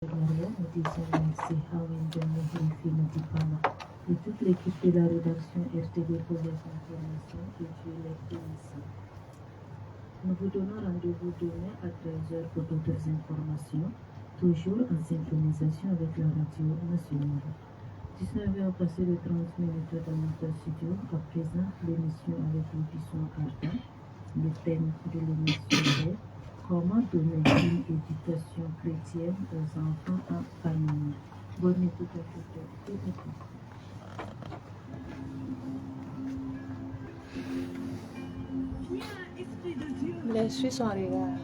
Maria, nous disons merci à Wendell Fino Dipana et toute l'équipe de la rédaction RTD pour les informations et Dieu les bénisse. Nous vous donnons rendez-vous demain à 13h pour d'autres informations, toujours en synchronisation avec la radio nationale. 19h passé de 30 minutes dans notre studio. À présent, l'émission avec l'audition ardent. Le thème de l'émission est comment donner une éducation chrétienne aux enfants en famille. Bonne écoute à toutes et tous. Les Suisses sont en regard.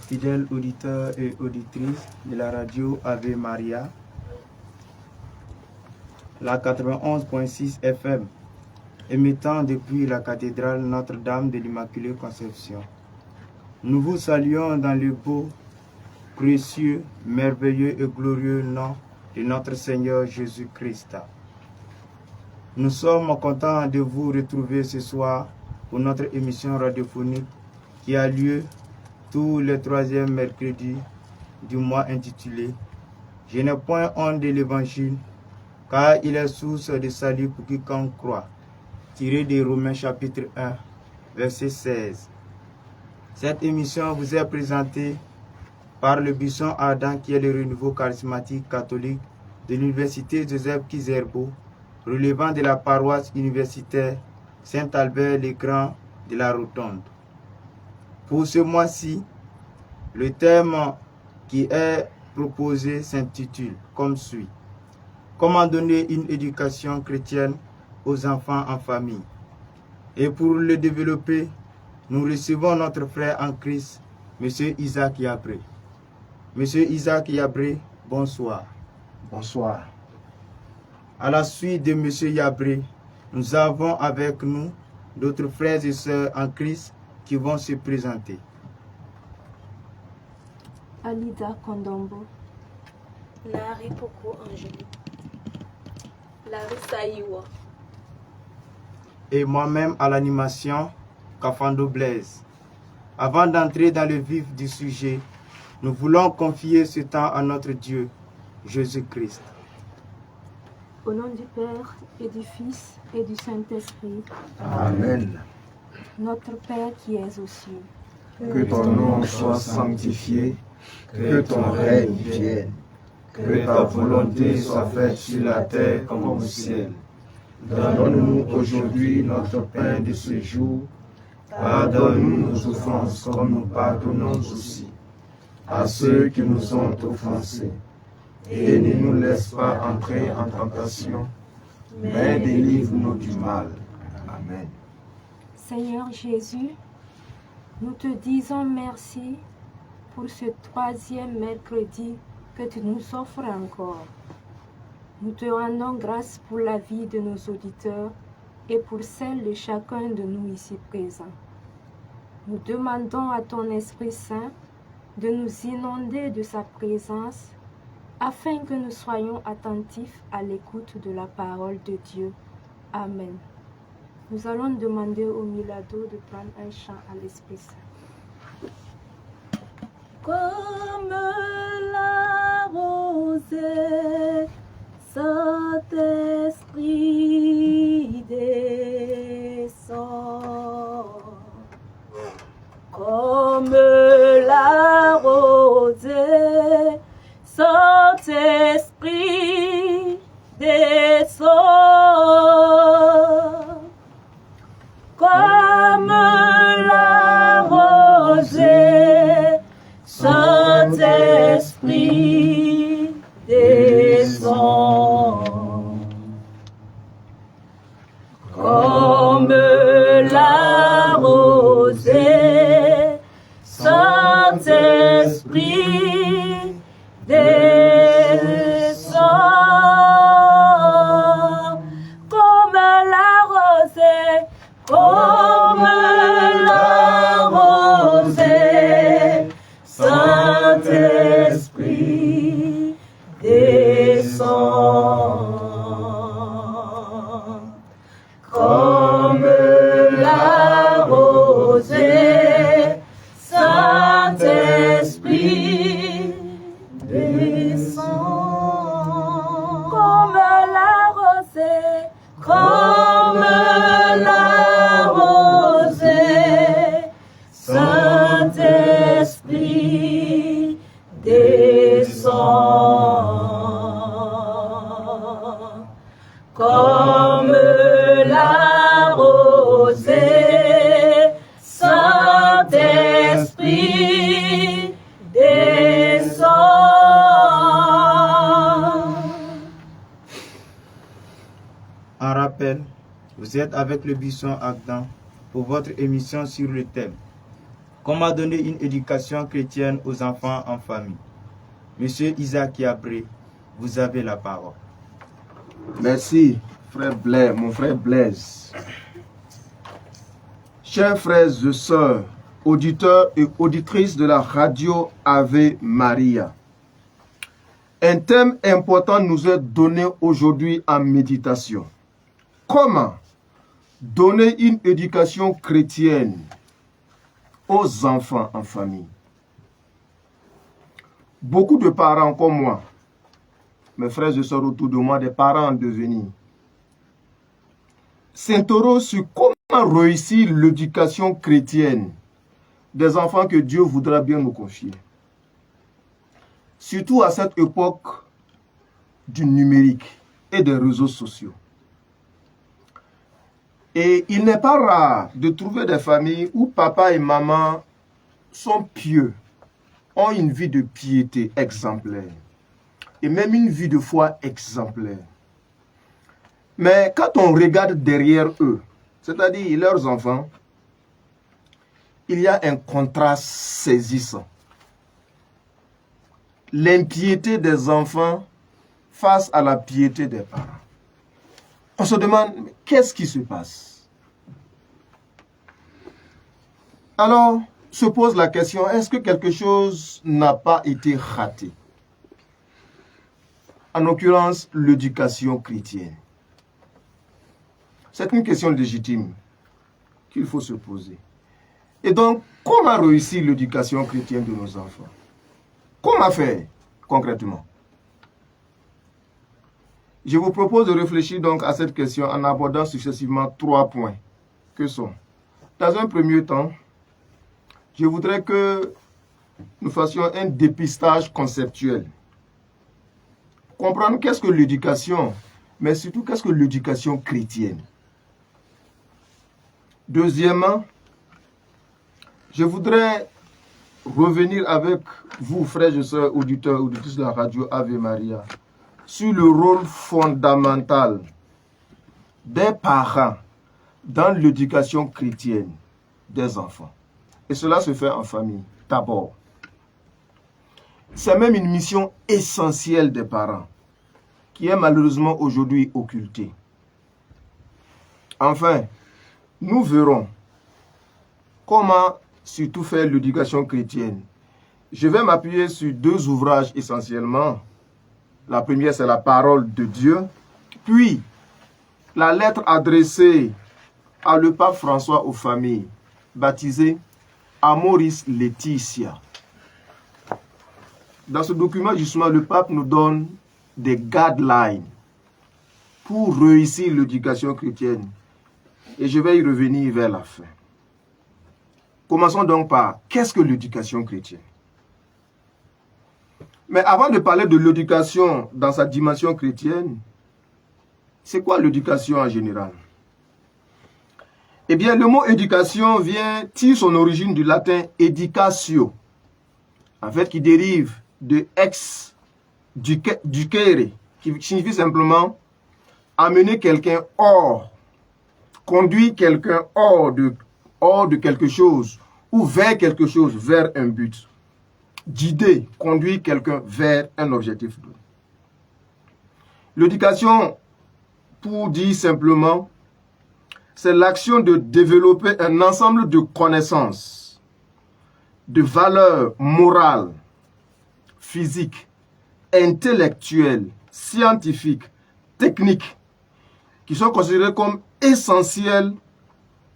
Fidèles auditeurs et auditrices de la radio Ave Maria, la 91.6 FM, émettant depuis la cathédrale Notre-Dame de l'Immaculée Conception. Nous vous saluons dans le beau, précieux, merveilleux et glorieux nom de notre Seigneur Jésus-Christ. Nous sommes contents de vous retrouver ce soir pour notre émission radiophonique qui a lieu tous les troisièmes mercredis du mois intitulé « Je n'ai point honte de l'Évangile, car il est source de salut pour quiconque croit », tiré de Romains chapitre 1, verset 16. Cette émission vous est présentée par le Buisson Ardent qui est le renouveau charismatique catholique de l'Université Joseph Kizerbo, relevant de la paroisse universitaire Saint-Albert-le-Grand de la Rotonde. Pour ce mois-ci, le thème qui est proposé s'intitule comme suit: comment donner une éducation chrétienne aux enfants en famille. Et pour le développer, nous recevons notre frère en Christ, M. Isaac Yabré. M. Isaac Yabré, bonsoir. Bonsoir. À la suite de M. Yabré, nous avons avec nous d'autres frères et sœurs en Christ qui vont se présenter. Alida Kondombo, Nari Poko Angélique, Larissa Iwa. Et moi-même à l'animation, Kafando Blaise. Avant d'entrer dans le vif du sujet, nous voulons confier ce temps à notre Dieu, Jésus-Christ. Au nom du Père et du Fils et du Saint-Esprit. Amen. Notre Père qui es aux cieux. Que ton nom soit sanctifié, que ton règne vienne, que ta volonté soit faite sur la terre comme au ciel. Donne-nous aujourd'hui notre pain de ce jour. Pardonne-nous nos offenses comme nous pardonnons aussi à ceux qui nous ont offensés. Et ne nous laisse pas entrer en tentation, mais délivre-nous du mal. Amen. Seigneur Jésus, nous te disons merci pour ce troisième mercredi que tu nous offres encore. Nous te rendons grâce pour la vie de nos auditeurs et pour celle de chacun de nous ici présents. Nous demandons à ton Esprit Saint de nous inonder de sa présence afin que nous soyons attentifs à l'écoute de la parole de Dieu. Amen. Nous allons demander au Milado de prendre un chant à l'Esprit Saint. Comme la rosée, Saint-Esprit descend. Comme la rosée, Saint-Esprit descend. Comme la rosée, Saint-Esprit descends comme la rosée, comme la rosée. Saint-Esprit, descends comme la rosée. Saint-Esprit, descends. En rappel, vous êtes avec le buisson ardent pour votre émission sur le thème Comment donner une éducation chrétienne aux enfants en famille. Monsieur Isaac Yabré, vous avez la parole. Merci, frère Blaise, mon frère Blaise. Chers frères et sœurs, auditeurs et auditrices de la radio Ave Maria, un thème important nous est donné aujourd'hui en méditation. Comment donner une éducation chrétienne aux enfants en famille? Beaucoup de parents comme moi, mes frères et sœurs autour de moi, des parents en devenir, s'interrogent sur comment réussir l'éducation chrétienne des enfants que Dieu voudra bien nous confier. Surtout à cette époque du numérique et des réseaux sociaux. Et il n'est pas rare de trouver des familles où papa et maman sont pieux, ont une vie de piété exemplaire et même une vie de foi exemplaire. Mais quand on regarde derrière eux, c'est-à-dire leurs enfants, il y a un contraste saisissant. L'impiété des enfants face à la piété des parents. On se demande, qu'est-ce qui se passe? Alors, se pose la question, est-ce que quelque chose n'a pas été raté? En l'occurrence, l'éducation chrétienne. C'est une question légitime qu'il faut se poser. Et donc, comment réussir l'éducation chrétienne de nos enfants? Comment faire concrètement? Je vous propose de réfléchir donc à cette question en abordant successivement 3 points, que sont, dans un premier temps, je voudrais que nous fassions un dépistage conceptuel. Comprendre qu'est-ce que l'éducation, mais surtout qu'est-ce que l'éducation chrétienne. Deuxièmement, je voudrais revenir avec vous, frères et sœurs, auditeurs, auditrices de la radio Ave Maria, sur le rôle fondamental des parents dans l'éducation chrétienne des enfants. Et cela se fait en famille, d'abord. C'est même une mission essentielle des parents, qui est malheureusement aujourd'hui occultée. Enfin, nous verrons comment surtout faire l'éducation chrétienne. Je vais m'appuyer sur 2 ouvrages essentiellement. La première, c'est la parole de Dieu. Puis, la lettre adressée à le pape François aux familles, baptisée Amoris Laetitia. Dans ce document, justement, le pape nous donne des guidelines pour réussir l'éducation chrétienne. Et je vais y revenir vers la fin. Commençons donc par, qu'est-ce que l'éducation chrétienne? Mais avant de parler de l'éducation dans sa dimension chrétienne, c'est quoi l'éducation en général? Eh bien, le mot éducation tire son origine du latin educatio, en fait, qui dérive de ex ducere, qui signifie simplement amener quelqu'un hors, conduire quelqu'un hors de quelque chose, ou vers quelque chose, vers un but. D'idée, conduire quelqu'un vers un objectif. L'éducation, pour dire simplement, c'est l'action de développer un ensemble de connaissances, de valeurs morales, physiques, intellectuelles, scientifiques, techniques, qui sont considérées comme essentielles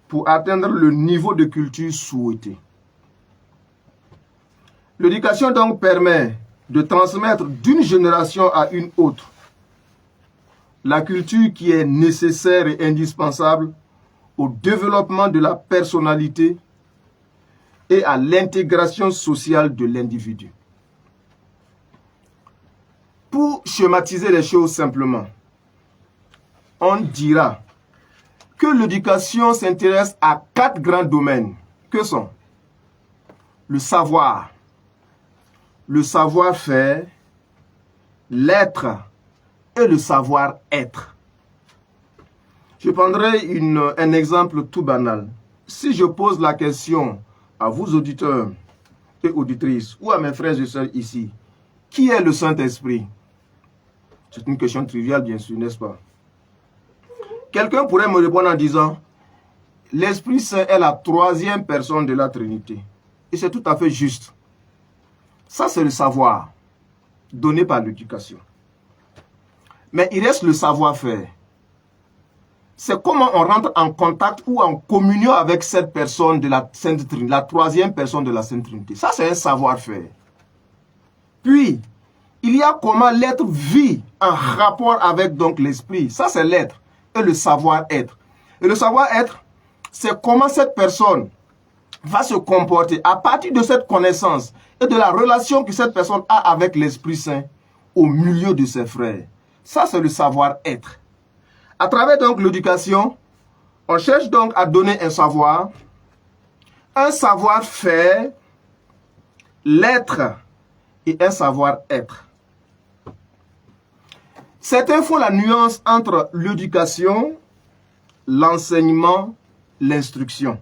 pour atteindre le niveau de culture souhaité. L'éducation donc permet de transmettre d'une génération à une autre la culture qui est nécessaire et indispensable au développement de la personnalité et à l'intégration sociale de l'individu. Pour schématiser les choses simplement, on dira que l'éducation s'intéresse à 4 grands domaines, que sont le savoir, le savoir-faire, l'être et le savoir-être. Je prendrai un exemple tout banal. Si je pose la question à vous auditeurs et auditrices, ou à mes frères et sœurs ici, qui est le Saint-Esprit? C'est une question triviale, bien sûr, n'est-ce pas? Quelqu'un pourrait me répondre en disant, l'Esprit Saint est la 3e personne de la Trinité. Et c'est tout à fait juste. Ça, c'est le savoir donné par l'éducation. Mais il reste le savoir-faire. C'est comment on rentre en contact ou en communion avec cette personne de la Sainte Trinité, la 3e personne de la Sainte Trinité. Ça, c'est un savoir-faire. Puis, il y a comment l'être vit en rapport avec donc l'esprit. Ça, c'est l'être et le savoir-être. Et le savoir-être, c'est comment cette personne va se comporter à partir de cette connaissance et de la relation que cette personne a avec l'Esprit Saint au milieu de ses frères. Ça, c'est le savoir-être. À travers donc l'éducation, on cherche donc à donner un savoir-faire, l'être et un savoir-être. Certains font la nuance entre l'éducation, l'enseignement, l'instruction.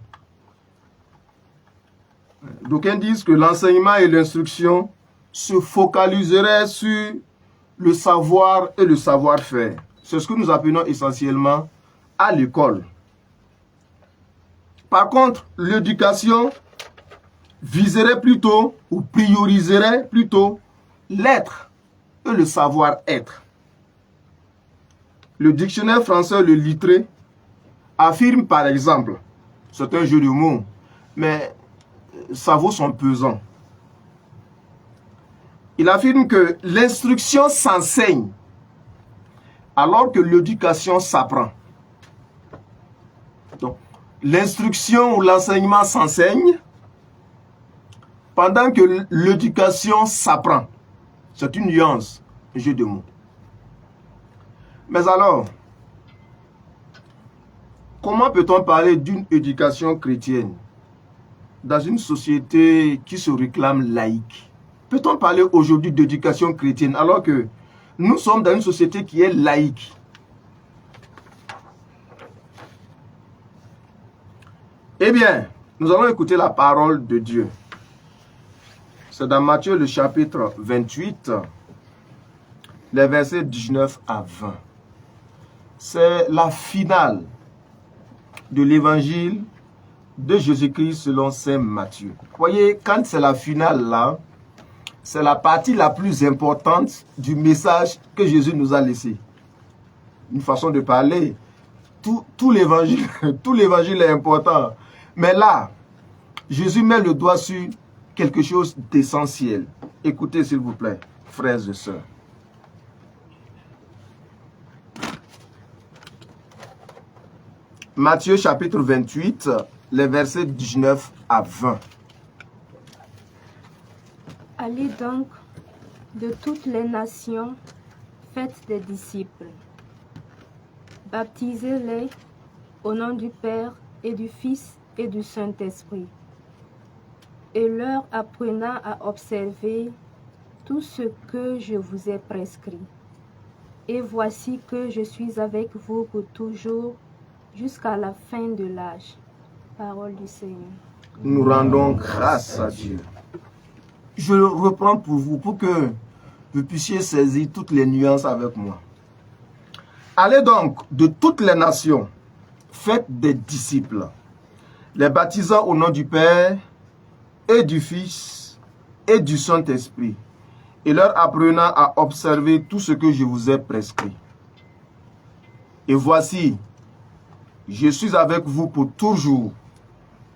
D'aucuns disent que l'enseignement et l'instruction se focaliseraient sur le savoir et le savoir-faire. C'est ce que nous appelons essentiellement à l'école. Par contre, l'éducation viserait plutôt ou prioriserait plutôt l'être et le savoir-être. Le dictionnaire français, le Littré, affirme par exemple, c'est un jeu de mots, mais ça vaut son pesant. Il affirme que l'instruction s'enseigne alors que l'éducation s'apprend. Donc, l'instruction ou l'enseignement s'enseigne pendant que l'éducation s'apprend. C'est une nuance, un jeu de mots. Mais alors, comment peut-on parler d'une éducation chrétienne dans une société qui se réclame laïque? Peut-on parler aujourd'hui d'éducation chrétienne alors que nous sommes dans une société qui est laïque? Eh bien, nous allons écouter la parole de Dieu. C'est dans Matthieu le chapitre 28, les versets 19 à 20. C'est la finale de l'évangile de Jésus-Christ selon saint Matthieu. Vous voyez, quand c'est la finale là, c'est la partie la plus importante du message que Jésus nous a laissé. Une façon de parler. Tout l'évangile est important. Mais là, Jésus met le doigt sur quelque chose d'essentiel. Écoutez s'il vous plaît, frères et sœurs. Matthieu chapitre 28, les versets 19 à 20. Allez donc de toutes les nations, faites des disciples. Baptisez-les au nom du Père et du Fils et du Saint-Esprit, et leur apprenant à observer tout ce que je vous ai prescrit. Et voici que je suis avec vous pour toujours, jusqu'à la fin de l'âge. Parole du Seigneur. Nous rendons grâce à Dieu. Je le reprends pour vous, pour que vous puissiez saisir toutes les nuances avec moi. Allez donc de toutes les nations, faites des disciples, les baptisant au nom du Père et du Fils et du Saint-Esprit, et leur apprenant à observer tout ce que je vous ai prescrit. Et voici, je suis avec vous pour toujours,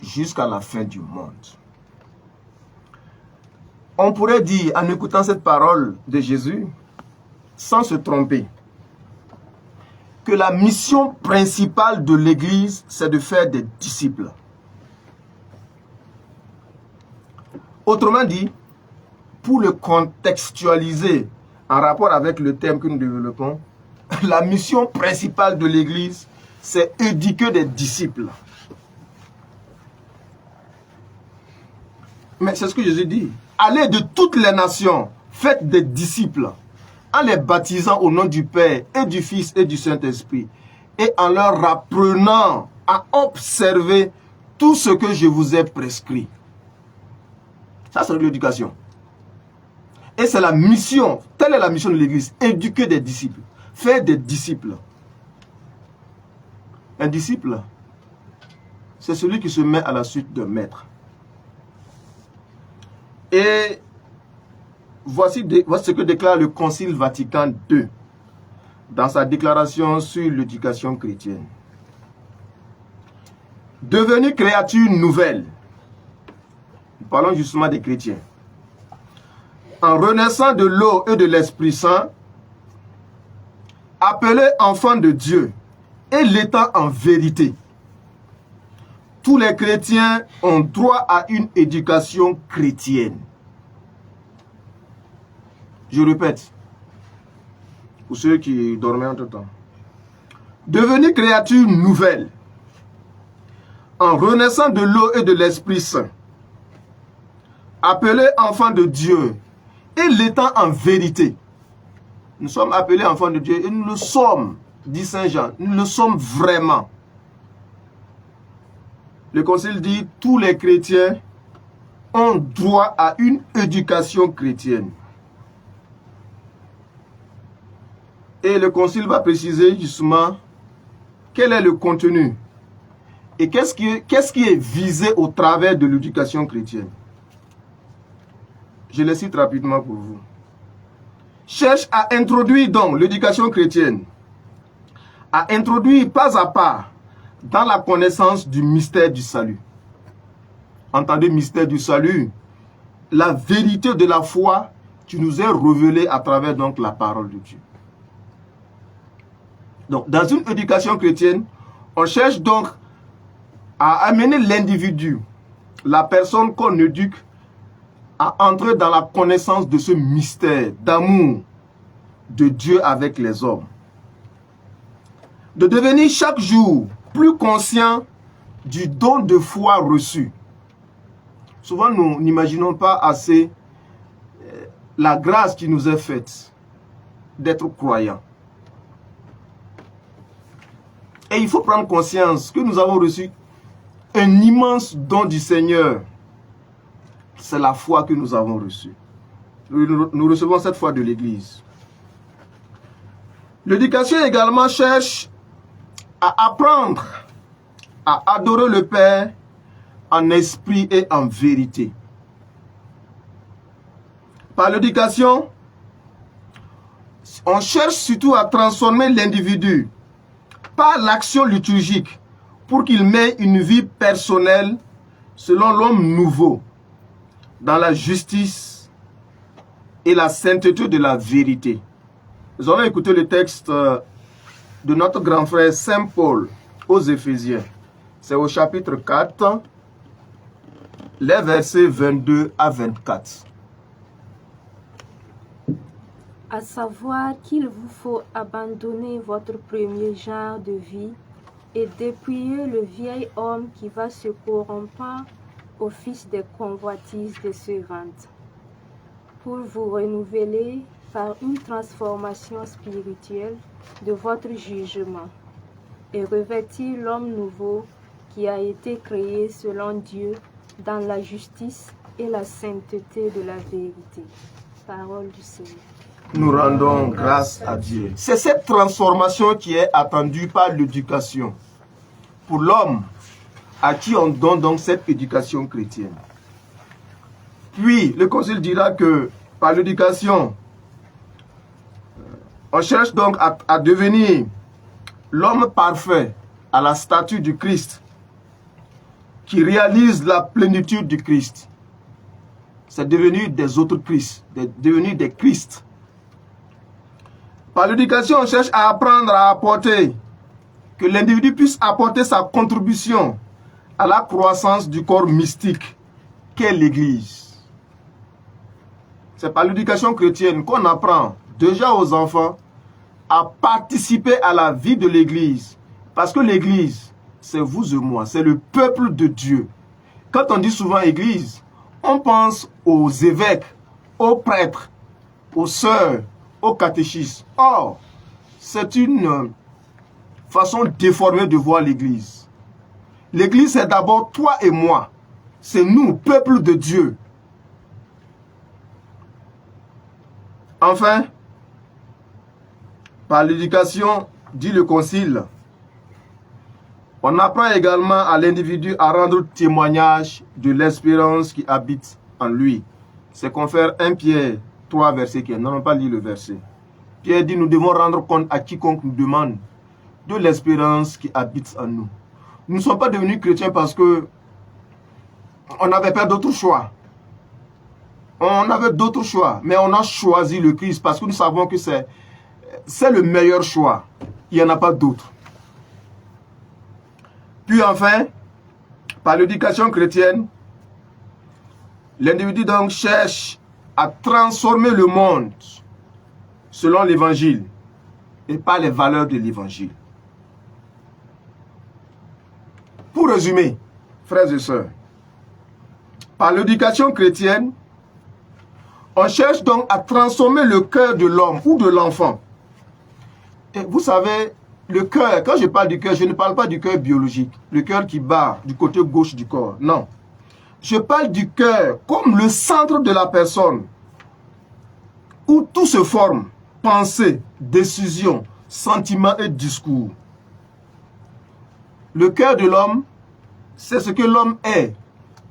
jusqu'à la fin du monde. On pourrait dire, en écoutant cette parole de Jésus, sans se tromper, que la mission principale de l'Église, c'est de faire des disciples. Autrement dit, pour le contextualiser en rapport avec le thème que nous développons, la mission principale de l'Église, c'est éduquer des disciples. Mais c'est ce que Jésus dit. Allez de toutes les nations, faites des disciples, en les baptisant au nom du Père et du Fils et du Saint-Esprit, et en leur apprenant à observer tout ce que je vous ai prescrit. Ça, c'est l'éducation. Et c'est la mission, telle est la mission de l'Église, éduquer des disciples, faire des disciples. Un disciple, c'est celui qui se met à la suite d'un maître. Et voici ce que déclare le Concile Vatican II dans sa déclaration sur l'éducation chrétienne. Devenus créatures nouvelles, nous parlons justement des chrétiens, en renaissant de l'eau et de l'Esprit Saint, appelés enfants de Dieu et l'étant en vérité, tous les chrétiens ont droit à une éducation chrétienne. Je répète, pour ceux qui dormaient entre-temps. Devenus créatures nouvelles, en renaissant de l'eau et de l'Esprit Saint, appelés enfants de Dieu et l'étant en vérité. Nous sommes appelés enfants de Dieu et nous le sommes, dit Saint Jean, nous le sommes vraiment. Le Concile dit tous les chrétiens ont droit à une éducation chrétienne. Et le Concile va préciser justement quel est le contenu et qu'est-ce qui est visé au travers de l'éducation chrétienne. Je les cite rapidement pour vous. Cherche à introduire donc l'éducation chrétienne, à introduire pas à pas dans la connaissance du mystère du salut. Entendez mystère du salut, la vérité de la foi qui nous est révélée à travers donc la parole de Dieu. Donc, dans une éducation chrétienne, on cherche donc à amener l'individu, la personne qu'on éduque, à entrer dans la connaissance de ce mystère d'amour de Dieu avec les hommes. De devenir chaque jour plus conscient du don de foi reçu. Souvent, nous n'imaginons pas assez la grâce qui nous est faite d'être croyants. Et il faut prendre conscience que nous avons reçu un immense don du Seigneur. C'est la foi que nous avons reçue. Nous recevons cette foi de l'Église. L'éducation également cherche à apprendre à adorer le Père en esprit et en vérité. Par l'éducation, on cherche surtout à transformer l'individu par l'action liturgique pour qu'il mène une vie personnelle selon l'homme nouveau, dans la justice et la sainteté de la vérité. Nous allons écouter le texte de notre grand frère Saint Paul aux Éphésiens. C'est au chapitre 4, les versets 22 à 24. À savoir qu'il vous faut abandonner votre premier genre de vie et dépouiller le vieil homme qui va se corrompre au fils des convoitises décevantes, pour vous renouveler par une transformation spirituelle de votre jugement et revêtir l'homme nouveau qui a été créé selon Dieu dans la justice et la sainteté de la vérité. Parole du Seigneur. Nous rendons grâce à Dieu. C'est cette transformation qui est attendue par l'éducation pour l'homme à qui on donne donc cette éducation chrétienne. Puis, le Concile dira que par l'éducation, on cherche donc à devenir l'homme parfait à la statue du Christ, qui réalise la plénitude du Christ. c'est devenir des autres Christ, devenir des Christ. Par l'éducation, on cherche à apprendre à apporter, que l'individu puisse apporter sa contribution à la croissance du corps mystique qu'est l'Église. C'est par l'éducation chrétienne qu'on apprend déjà aux enfants à participer à la vie de l'Église. Parce que l'Église, c'est vous et moi, c'est le peuple de Dieu. Quand on dit souvent Église, on pense aux évêques, aux prêtres, aux sœurs, aux catéchistes. Or, c'est une façon déformée de voir l'Église. L'Église, c'est d'abord toi et moi. C'est nous, peuple de Dieu. Enfin, par l'éducation, dit le Concile, on apprend également à l'individu à rendre témoignage de l'espérance qui habite en lui. C'est confère 1 Pierre 3, verset 15. N'allons pas lire le verset. Pierre dit, nous devons rendre compte à quiconque nous demande de l'espérance qui habite en nous. Nous ne sommes pas devenus chrétiens parce que on n'avait pas d'autre choix. On avait d'autres choix, mais on a choisi le Christ parce que nous savons que c'est le meilleur choix. Il n'y en a pas d'autre. Puis enfin, par l'éducation chrétienne, l'individu donc cherche à transformer le monde selon l'évangile et pas les valeurs de l'évangile. Pour résumer, frères et sœurs, par l'éducation chrétienne, on cherche donc à transformer le cœur de l'homme ou de l'enfant. Et vous savez, le cœur, quand je parle du cœur, je ne parle pas du cœur biologique, le cœur qui bat du côté gauche du corps, non. Je parle du cœur comme le centre de la personne, où tout se forme, pensée, décision, sentiment et discours. Le cœur de l'homme, c'est ce que l'homme est,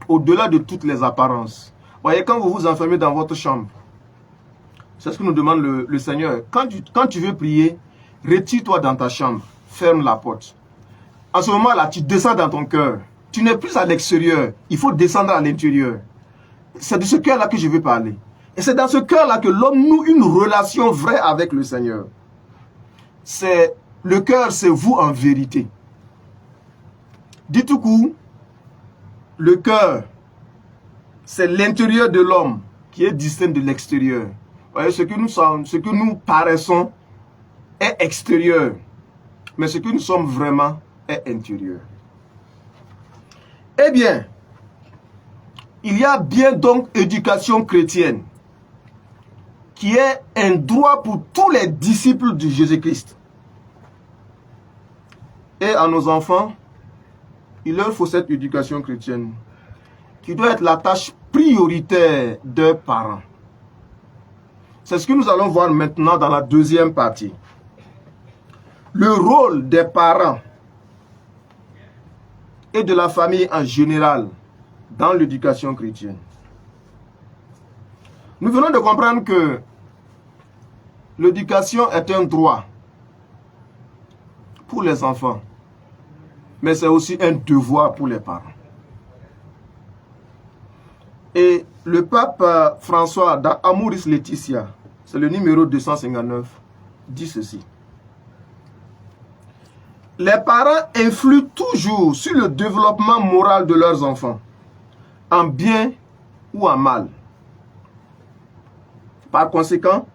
au-delà de toutes les apparences. Voyez, quand vous vous enfermez dans votre chambre, c'est ce que nous demande le Seigneur. Quand tu veux prier, retire-toi dans ta chambre, ferme la porte. En ce moment-là, tu descends dans ton cœur. Tu n'es plus à l'extérieur, il faut descendre à l'intérieur. C'est de ce cœur-là que je veux parler. Et c'est dans ce cœur-là que l'homme noue une relation vraie avec le Seigneur. Le cœur, c'est vous en vérité. Dit tout coup, le cœur, c'est l'intérieur de l'homme qui est distinct de l'extérieur. Voyez, ce que nous sommes, ce que nous paraissons est extérieur, mais ce que nous sommes vraiment est intérieur. Eh bien, il y a bien donc éducation chrétienne qui est un droit pour tous les disciples de Jésus-Christ. Et à nos enfants, il leur faut cette éducation chrétienne qui doit être la tâche prioritaire des parents. C'est ce que nous allons voir maintenant dans la deuxième partie. Le rôle des parents et de la famille en général dans l'éducation chrétienne. Nous venons de comprendre que l'éducation est un droit pour les enfants, mais c'est aussi un devoir pour les parents. Et le pape François, dans Amoris Laetitia, c'est le numéro 259, dit ceci. Les parents influent toujours sur le développement moral de leurs enfants, en bien ou en mal. Par conséquent,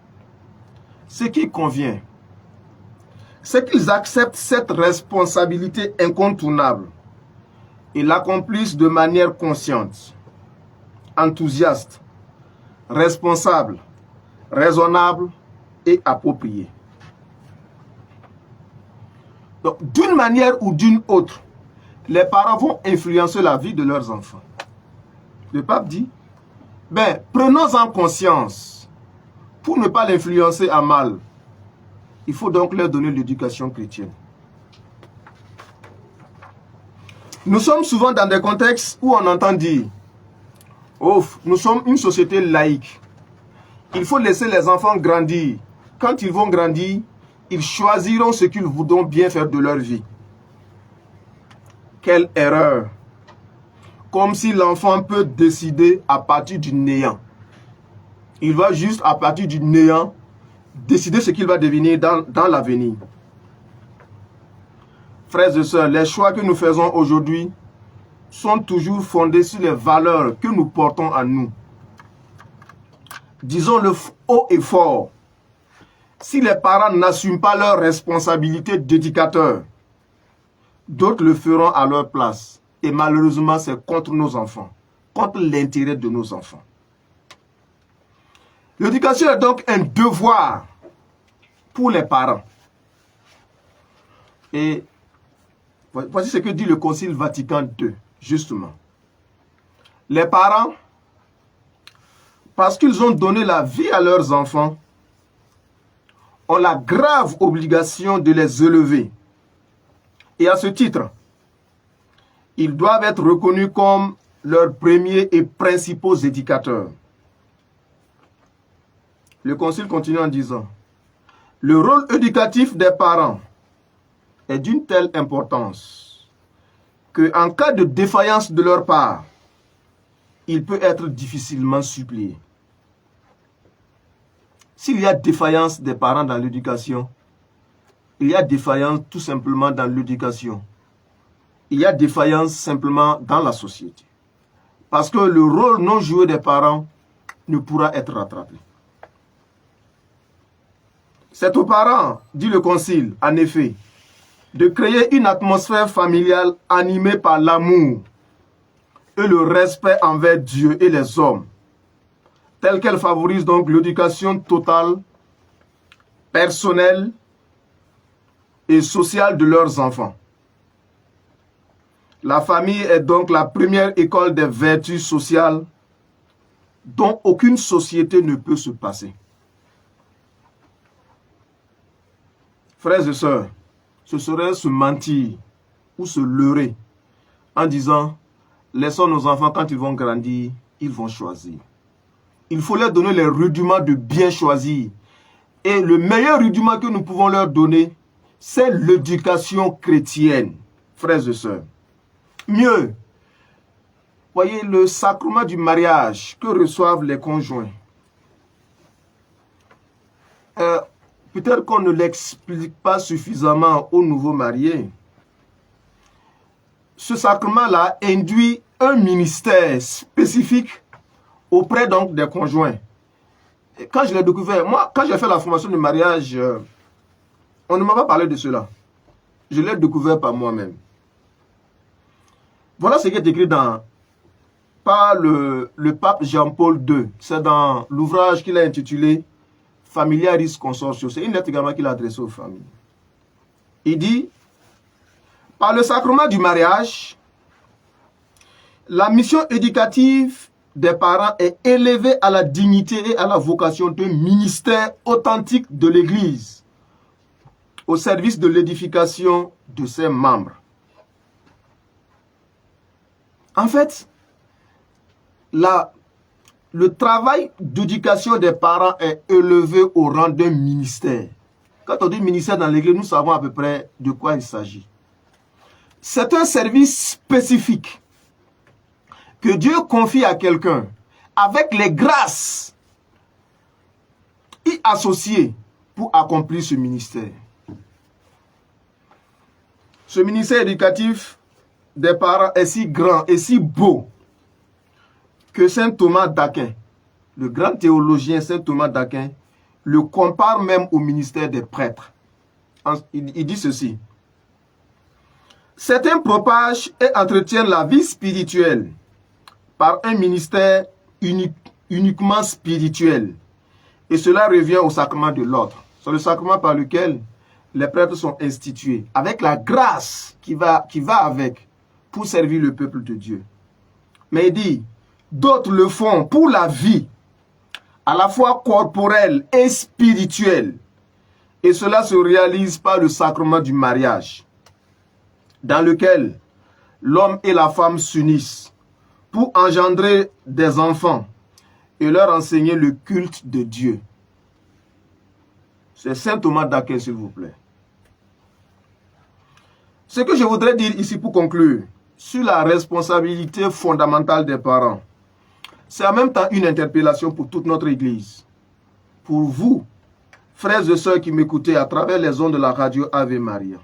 ce qui convient, c'est qu'ils acceptent cette responsabilité incontournable et l'accomplissent de manière consciente, enthousiaste, responsable, raisonnable et appropriée. Donc, d'une manière ou d'une autre, les parents vont influencer la vie de leurs enfants. Le pape dit, prenons-en conscience. Pour ne pas l'influencer à mal, il faut donc leur donner l'éducation chrétienne. Nous sommes souvent dans des contextes où on entend dire, oh, nous sommes une société laïque. Il faut laisser les enfants grandir. Quand ils vont grandir, ils choisiront ce qu'ils voudront bien faire de leur vie. Quelle erreur! comme si l'enfant peut décider à partir du néant. Il va juste à partir du néant décider ce qu'il va devenir dans l'avenir. Frères et sœurs, les choix que nous faisons aujourd'hui sont toujours fondés sur les valeurs que nous portons en nous. Disons-le haut et fort, si les parents n'assument pas leur responsabilité d'éducateur, d'autres le feront à leur place. Et malheureusement, c'est contre nos enfants, contre l'intérêt de nos enfants. L'éducation est donc un devoir pour les parents. Et voici ce que dit le Concile Vatican II, justement. Les parents, parce qu'ils ont donné la vie à leurs enfants, ont la grave obligation de les élever. Et à ce titre, ils doivent être reconnus comme leurs premiers et principaux éducateurs. Le Concile continue en disant, le rôle éducatif des parents est d'une telle importance qu'en cas de défaillance de leur part, il peut être difficilement supplié. S'il y a défaillance des parents dans l'éducation, il y a défaillance tout simplement dans l'éducation. Il y a défaillance simplement dans la société. Parce que le rôle non joué des parents ne pourra être rattrapé. C'est aux parents, dit le Concile, en effet, de créer une atmosphère familiale animée par l'amour et le respect envers Dieu et les hommes, telle qu'elle favorise donc l'éducation totale, personnelle et sociale de leurs enfants. La famille est donc la première école des vertus sociales dont aucune société ne peut se passer. Frères et sœurs, ce serait se mentir ou se leurrer en disant « laissons nos enfants quand ils vont grandir, ils vont choisir ». Il faut leur donner les rudiments de bien choisir. Et le meilleur rudiment que nous pouvons leur donner, c'est l'éducation chrétienne, frères et sœurs. Mieux, voyez le sacrement du mariage que reçoivent les conjoints. Peut-être qu'on ne l'explique pas suffisamment aux nouveaux mariés. Ce sacrement-là induit un ministère spécifique auprès donc des conjoints. Et quand je l'ai découvert, moi, quand j'ai fait la formation de mariage, on ne m'a pas parlé de cela. Je l'ai découvert par moi-même. Voilà ce qui est écrit par le pape Jean-Paul II. C'est dans l'ouvrage qu'il a intitulé Familiaris Consortio. C'est une lettre également qu'il a adressée aux familles. Il dit, par le sacrement du mariage, la mission éducative des parents est élevée à la dignité et à la vocation d'un ministère authentique de l'Église, au service de l'édification de ses membres. En fait, le travail d'éducation des parents est élevé au rang d'un ministère. Quand on dit ministère dans l'Église, nous savons à peu près de quoi il s'agit. C'est un service spécifique que Dieu confie à quelqu'un avec les grâces y associées pour accomplir ce ministère. Ce ministère éducatif des parents est si grand et si beau que saint Thomas d'Aquin, le grand théologien saint Thomas d'Aquin, le compare même au ministère des prêtres. Il dit ceci. Certains propagent et entretiennent la vie spirituelle par un ministère uniquement spirituel. Et cela revient au sacrement de l'ordre. C'est le sacrement par lequel les prêtres sont institués, avec la grâce qui va avec, pour servir le peuple de Dieu. Mais il dit, d'autres le font pour la vie, à la fois corporelle et spirituelle. Et cela se réalise par le sacrement du mariage, dans lequel l'homme et la femme s'unissent pour engendrer des enfants et leur enseigner le culte de Dieu. C'est saint Thomas d'Aquin, s'il vous plaît. Ce que je voudrais dire ici pour conclure, sur la responsabilité fondamentale des parents. C'est en même temps une interpellation pour toute notre Église. Pour vous, frères et sœurs qui m'écoutez à travers les ondes de la radio Ave Maria.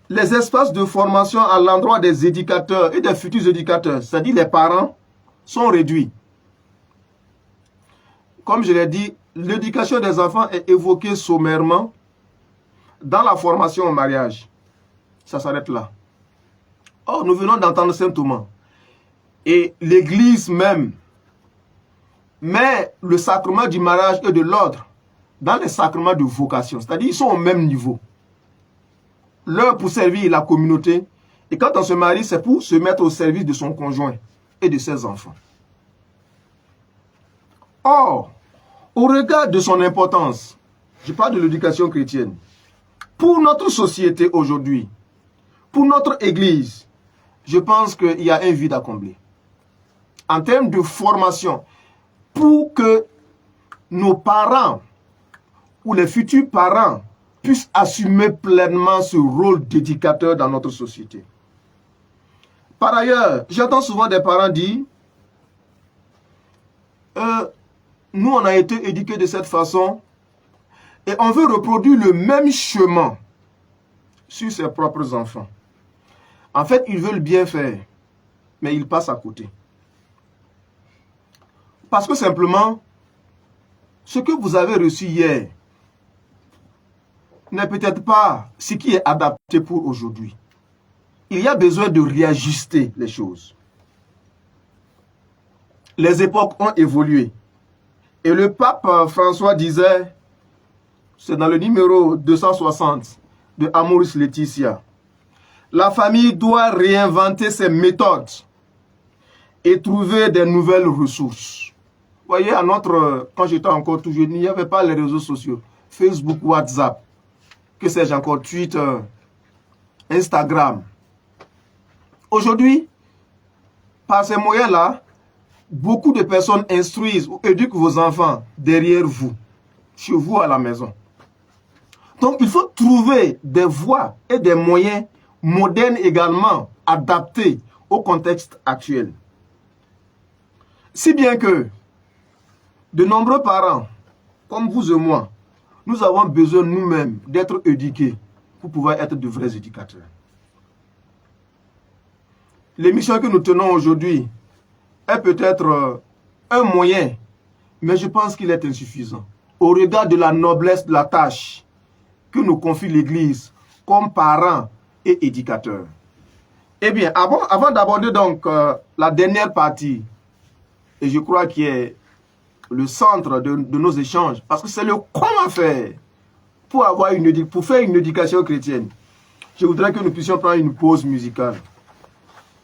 Les espaces de formation à l'endroit des éducateurs et des futurs éducateurs, c'est-à-dire les parents, sont réduits. Comme je l'ai dit, l'éducation des enfants est évoquée sommairement dans la formation au mariage. Ça s'arrête là. Or, nous venons d'entendre Saint Thomas. Et l'Église même met le sacrement du mariage et de l'ordre dans les sacrements de vocation. C'est-à-dire qu'ils sont au même niveau. L'un pour servir la communauté. Et quand on se marie, c'est pour se mettre au service de son conjoint et de ses enfants. Or, au regard de son importance, je parle de l'éducation chrétienne, pour notre société aujourd'hui, pour notre Église, je pense qu'il y a un vide à combler. En termes de formation, pour que nos parents ou les futurs parents puissent assumer pleinement ce rôle d'éducateur dans notre société. Par ailleurs, j'entends souvent des parents dire nous, on a été éduqués de cette façon et on veut reproduire le même chemin sur ses propres enfants. En fait, ils veulent bien faire, mais ils passent à côté. Parce que simplement, ce que vous avez reçu hier n'est peut-être pas ce qui est adapté pour aujourd'hui. Il y a besoin de réajuster les choses. Les époques ont évolué. Et le pape François disait, c'est dans le numéro 260 de Amoris Laetitia, la famille doit réinventer ses méthodes et trouver des nouvelles ressources. Vous voyez, quand j'étais encore tout jeune, il n'y avait pas les réseaux sociaux, Facebook, WhatsApp, que sais-je encore, Twitter, Instagram. Aujourd'hui, par ces moyens-là, beaucoup de personnes instruisent ou éduquent vos enfants derrière vous, chez vous à la maison. Donc, il faut trouver des voies et des moyens modernes également, adaptés au contexte actuel. Si bien que de nombreux parents, comme vous et moi, nous avons besoin nous-mêmes d'être éduqués pour pouvoir être de vrais éducateurs. L'émission que nous tenons aujourd'hui est peut-être un moyen, mais je pense qu'il est insuffisant. Au regard de la noblesse de la tâche que nous confie l'Église comme parents et éducateurs. Eh bien, avant d'aborder donc la dernière partie, et je crois qui est le centre de nos échanges, parce que c'est le comment faire pour faire une éducation chrétienne, je voudrais que nous puissions prendre une pause musicale.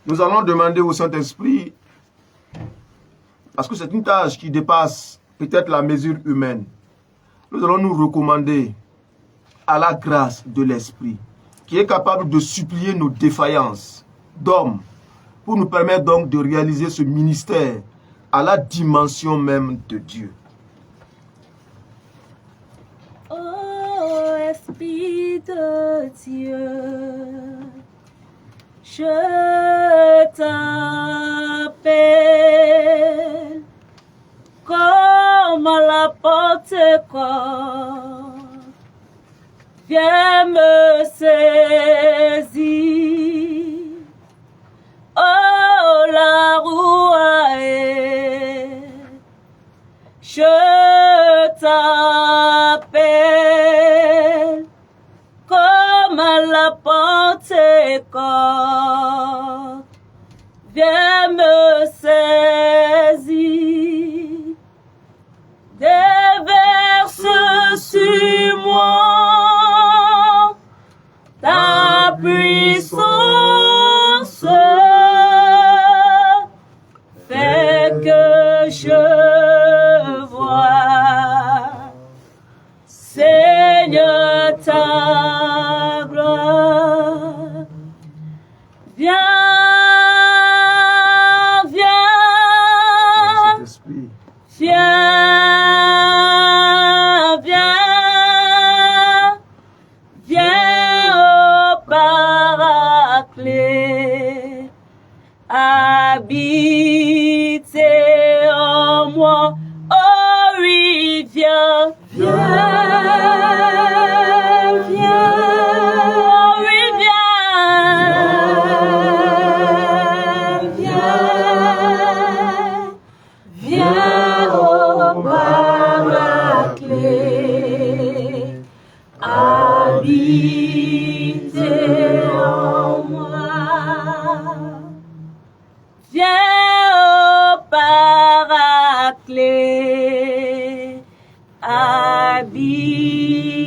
Nous allons demander au Saint-Esprit, parce que c'est une tâche qui dépasse peut-être la mesure humaine, nous allons nous recommander à la grâce de l'Esprit, qui est capable de supplier nos défaillances d'hommes, pour nous permettre donc de réaliser ce ministère à la dimension même de Dieu. Ô Esprit de Dieu, je t'appelle comme à la Pentecôte. Viens me saisir, oh la rouaille, je t'appelle comme à la Pentecôte. Viens me saisir, déverse sur moi ta puissance,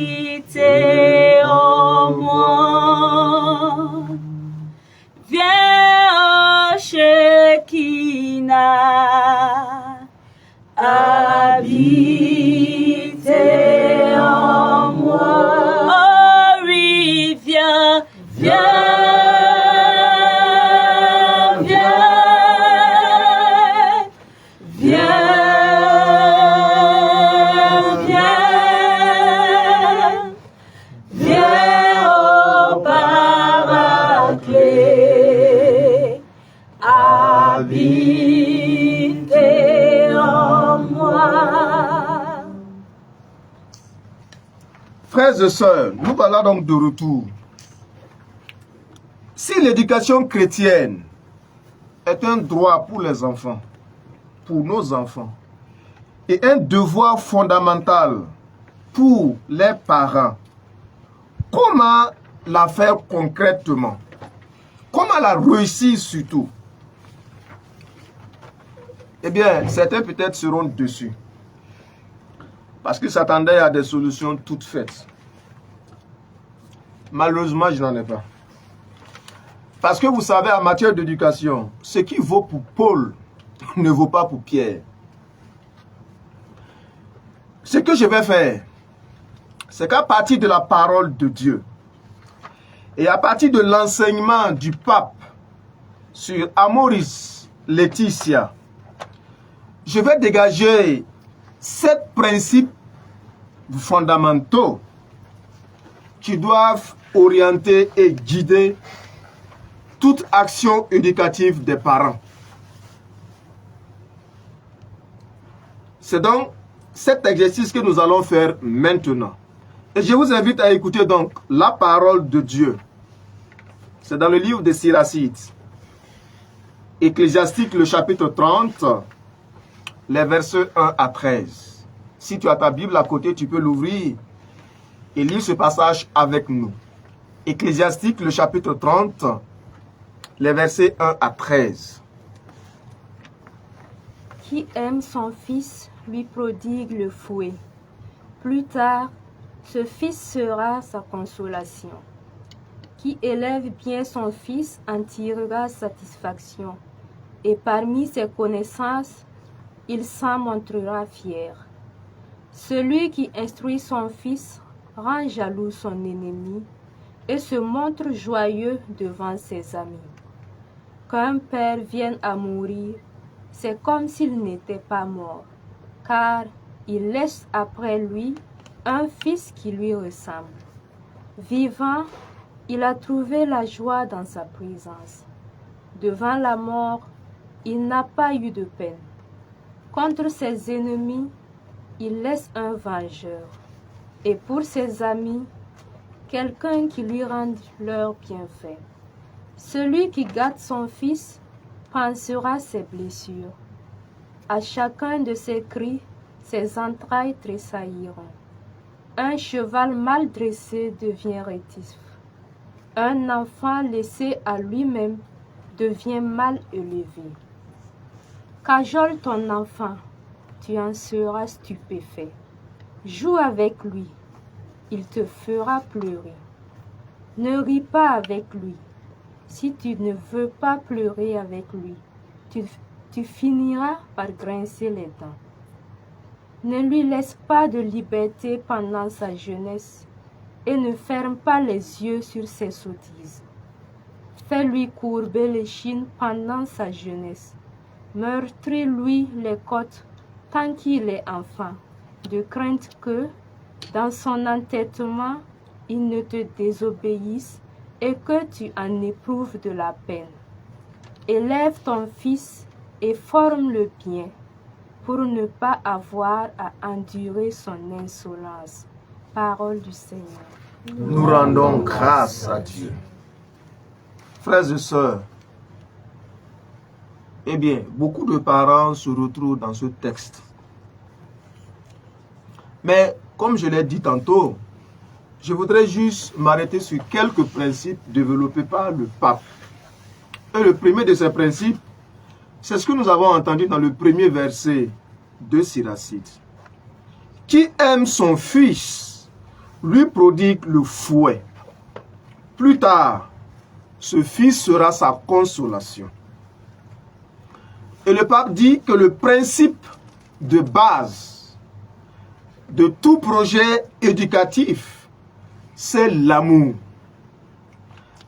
Habitez en moi. Viens, ô Shekinah, habitez en moi. Oh oui, viens, viens. Frères et sœurs, nous voilà donc de retour. Si l'éducation chrétienne est un droit pour les enfants, pour nos enfants, et un devoir fondamental pour les parents, comment la faire concrètement? Comment la réussir surtout? Eh bien, certains peut-être seront dessus. Parce qu'ils s'attendaient à des solutions toutes faites. Malheureusement, je n'en ai pas. Parce que vous savez, en matière d'éducation, ce qui vaut pour Paul ne vaut pas pour Pierre. Ce que je vais faire, c'est qu'à partir de la parole de Dieu et à partir de l'enseignement du pape sur Amoris Laetitia, je vais dégager 7 principes fondamentaux qui doivent orienter et guider toute action éducative des parents. C'est donc cet exercice que nous allons faire maintenant. Et je vous invite à écouter donc la parole de Dieu. C'est dans le livre des Siracites, Ecclésiastique, le chapitre 30, les versets 1 à 13. Si tu as ta Bible à côté, tu peux l'ouvrir et lire ce passage avec nous. Ecclésiastique, le chapitre 30, les versets 1 à 13. Qui aime son fils lui prodigue le fouet. Plus tard, ce fils sera sa consolation. Qui élève bien son fils en tirera satisfaction. Et parmi ses connaissances, il s'en montrera fier. Celui qui instruit son fils rend jaloux son ennemi et se montre joyeux devant ses amis. Qu'un père vienne à mourir, c'est comme s'il n'était pas mort, car il laisse après lui un fils qui lui ressemble. Vivant, il a trouvé la joie dans sa présence. Devant la mort, il n'a pas eu de peine. Contre ses ennemis, il laisse un vengeur. Et pour ses amis, quelqu'un qui lui rende leur bienfait. Celui qui gâte son fils pansera ses blessures. À chacun de ses cris, ses entrailles tressailliront. Un cheval mal dressé devient rétif. Un enfant laissé à lui-même devient mal élevé. Cajole ton enfant, tu en seras stupéfait. Joue avec lui, il te fera pleurer. Ne ris pas avec lui. Si tu ne veux pas pleurer avec lui, tu finiras par grincer les dents. Ne lui laisse pas de liberté pendant sa jeunesse et ne ferme pas les yeux sur ses sottises. Fais-lui courber l'échine pendant sa jeunesse. Meurtris-lui les côtes tant qu'il est enfant, de crainte que, dans son entêtement, il ne te désobéisse et que tu en éprouves de la peine. Élève ton fils et forme-le bien. pour ne pas avoir à endurer son insolence. Parole du Seigneur. Nous rendons grâce à Dieu. Frères et sœurs, eh bien, beaucoup de parents se retrouvent dans ce texte. Mais, comme je l'ai dit tantôt, je voudrais juste m'arrêter sur quelques principes développés par le pape. Et le premier de ces principes, c'est ce que nous avons entendu dans le premier verset de Siracide. Qui aime son fils, lui prodigue le fouet. Plus tard, ce fils sera sa consolation. Et le pape dit que le principe de base de tout projet éducatif, c'est l'amour.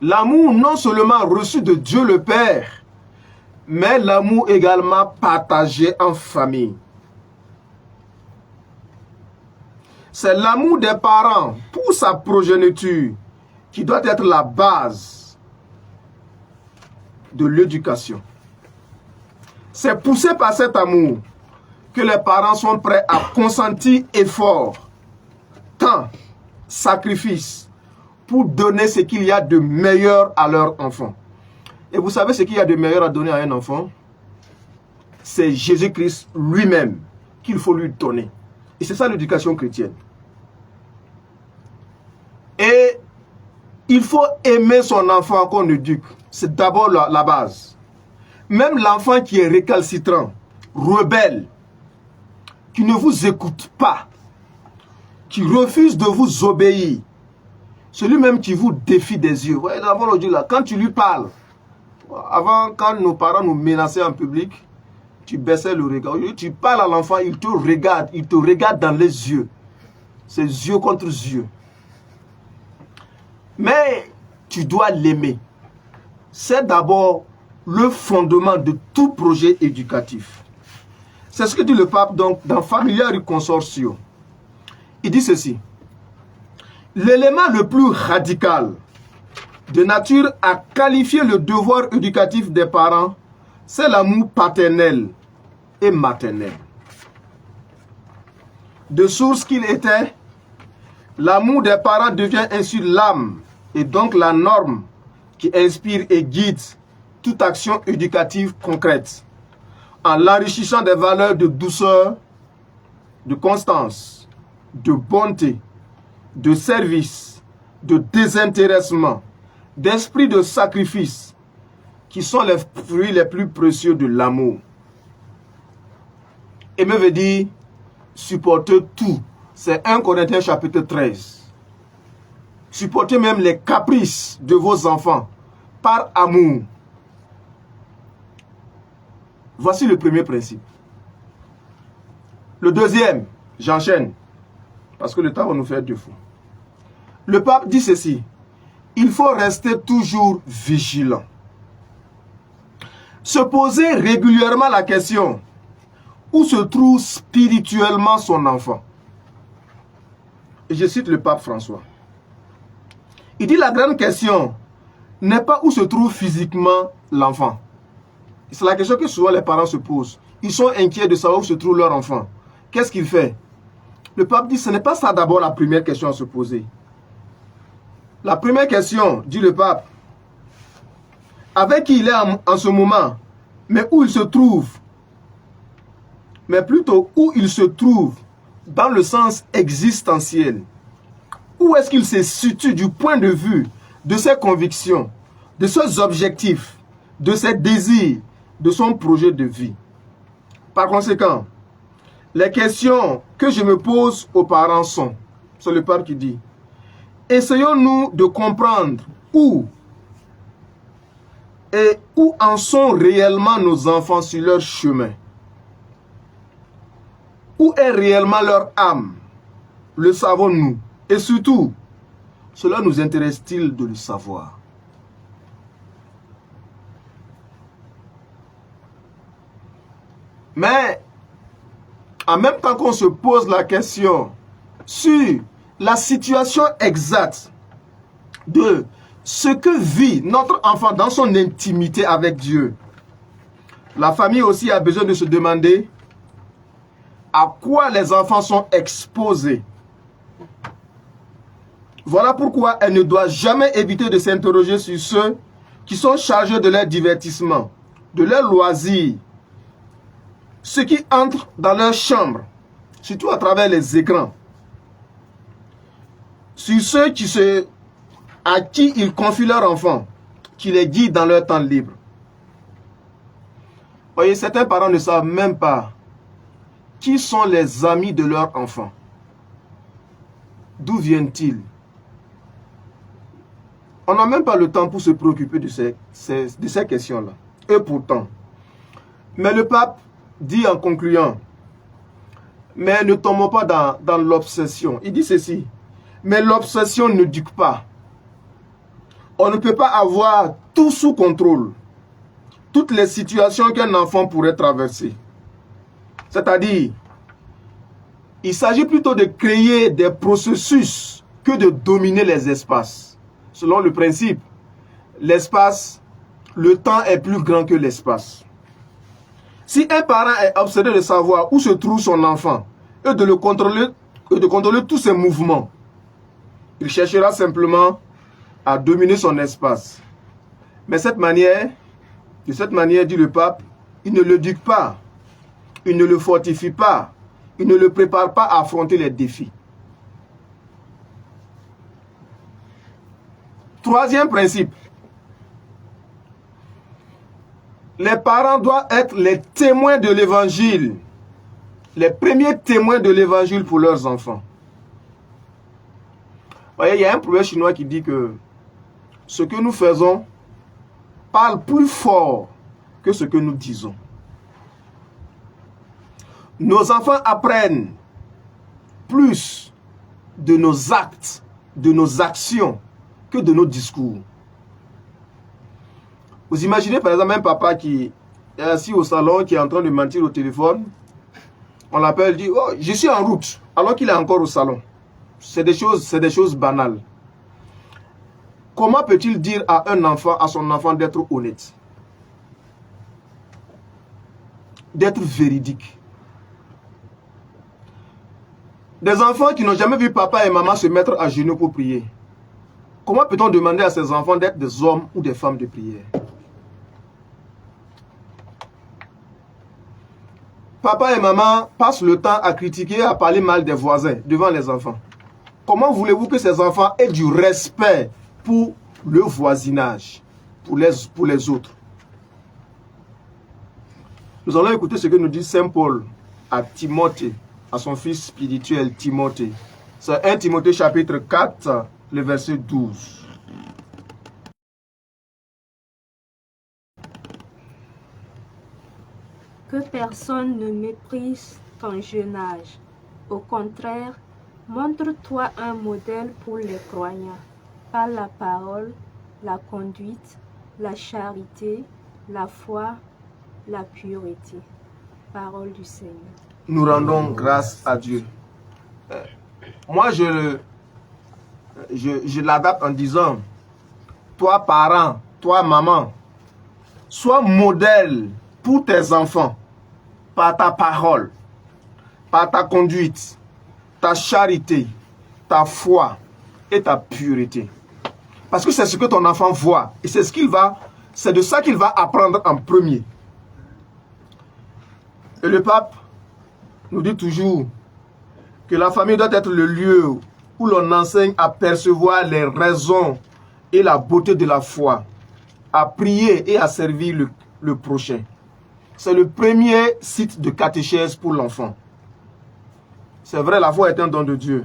L'amour non seulement reçu de Dieu le Père, mais l'amour également partagé en famille. C'est l'amour des parents pour sa progéniture qui doit être la base de l'éducation. C'est poussé par cet amour que les parents sont prêts à consentir efforts, temps, sacrifice, pour donner ce qu'il y a de meilleur à leur enfant. Et vous savez ce qu'il y a de meilleur à donner à un enfant? C'est Jésus-Christ lui-même qu'il faut lui donner. Et c'est ça l'éducation chrétienne. Et il faut aimer son enfant qu'on éduque. C'est d'abord la base. Même l'enfant qui est récalcitrant, rebelle, qui ne vous écoute pas, qui refuse de vous obéir, celui-même qui vous défie des yeux. Vous voyez, là, quand tu lui parles, avant, quand nos parents nous menaçaient en public, tu baissais le regard. Tu parles à l'enfant, il te regarde dans les yeux. C'est yeux contre yeux. Mais tu dois l'aimer. C'est d'abord le fondement de tout projet éducatif. C'est ce que dit le pape donc dans Familiaris Consortio. Il dit ceci. L'élément le plus radical de nature à qualifier le devoir éducatif des parents, c'est l'amour paternel et maternel. De source qu'il était, l'amour des parents devient ainsi l'âme et donc la norme qui inspire et guide toute action éducative concrète, en l'enrichissant des valeurs de douceur, de constance, de bonté, de service, de désintéressement, d'esprit de sacrifice, qui sont les fruits les plus précieux de l'amour. Aimer veut dire supporter tout. C'est 1 Corinthiens chapitre 13. Supportez même les caprices de vos enfants par amour. Voici le premier principe. Le deuxième, j'enchaîne, parce que le temps va nous faire défaut. Le pape dit ceci, il faut rester toujours vigilant. Se poser régulièrement la question, où se trouve spirituellement son enfant? Et je cite le pape François. Il dit la grande question n'est pas où se trouve physiquement l'enfant. C'est la question que souvent les parents se posent. Ils sont inquiets de savoir où se trouve leur enfant. Qu'est-ce qu'il fait? Le pape dit ce n'est pas ça d'abord la première question à se poser. La première question, dit le pape, avec qui il est en ce moment, mais où il se trouve, mais plutôt où il se trouve dans le sens existentiel. Où est-ce qu'il se situe du point de vue de ses convictions, de ses objectifs, de ses désirs, de son projet de vie. Par conséquent, les questions que je me pose aux parents sont, c'est le pape qui dit, essayons-nous de comprendre où en sont réellement nos enfants sur leur chemin. Où est réellement leur âme? Le savons-nous? Et surtout, cela nous intéresse-t-il de le savoir? Mais, en même temps qu'on se pose la question sur la situation exacte de ce que vit notre enfant dans son intimité avec Dieu, la famille aussi a besoin de se demander à quoi les enfants sont exposés. Voilà pourquoi elle ne doit jamais éviter de s'interroger sur ceux qui sont chargés de leur divertissement, de leur loisir, ceux qui entrent dans leur chambre, surtout à travers les écrans, sur ceux à qui ils confient leurs enfants, qui les guident dans leur temps libre. Voyez, certains parents ne savent même pas qui sont les amis de leurs enfants. D'où viennent-ils? On n'a même pas le temps pour se préoccuper de ces questions-là. Et pourtant, mais le pape dit en concluant, mais ne tombons pas dans l'obsession. Il dit ceci, mais l'obsession ne dupe pas. On ne peut pas avoir tout sous contrôle. Toutes les situations qu'un enfant pourrait traverser. C'est-à-dire, il s'agit plutôt de créer des processus que de dominer les espaces. Selon le principe, l'espace, le temps est plus grand que l'espace. Si un parent est obsédé de savoir où se trouve son enfant et de contrôler tous ses mouvements, il cherchera simplement à dominer son espace. Mais de cette manière, dit le pape, il ne l'éduque pas, il ne le fortifie pas, il ne le prépare pas à affronter les défis. Troisième principe, les parents doivent être les témoins de l'évangile, les premiers témoins de l'évangile pour leurs enfants. Vous voyez, il y a un proverbe chinois qui dit que ce que nous faisons parle plus fort que ce que nous disons. Nos enfants apprennent plus de nos actes, de nos actions, que de nos discours. Vous imaginez par exemple un papa qui est assis au salon, qui est en train de mentir au téléphone. On l'appelle, dit, oh, je suis en route, alors qu'il est encore au salon. C'est des choses banales. Comment peut-il dire à son enfant d'être honnête? D'être véridique? Des enfants qui n'ont jamais vu papa et maman se mettre à genoux pour prier. Comment peut-on demander à ces enfants d'être des hommes ou des femmes de prière? Papa et maman passent le temps à critiquer et à parler mal des voisins devant les enfants. Comment voulez-vous que ces enfants aient du respect pour le voisinage, pour les autres? Nous allons écouter ce que nous dit Saint Paul à Timothée, à son fils spirituel Timothée. C'est 1 Timothée chapitre 4, le verset 12. Que personne ne méprise ton jeune âge. Au contraire, montre-toi un modèle pour les croyants, par la parole, la conduite, la charité, la foi, la pureté. Parole du Seigneur. Nous rendons grâce à Dieu. Moi, je l'adapte en disant, toi parent, toi maman, sois modèle pour tes enfants par ta parole, par ta conduite, ta charité, ta foi et ta pureté. Parce que c'est ce que ton enfant voit et c'est de ça qu'il va apprendre en premier. Et le pape nous dit toujours que la famille doit être le lieu où l'on enseigne à percevoir les raisons et la beauté de la foi, à prier et à servir le prochain. C'est le premier site de catéchèse pour l'enfant. C'est vrai, la foi est un don de Dieu.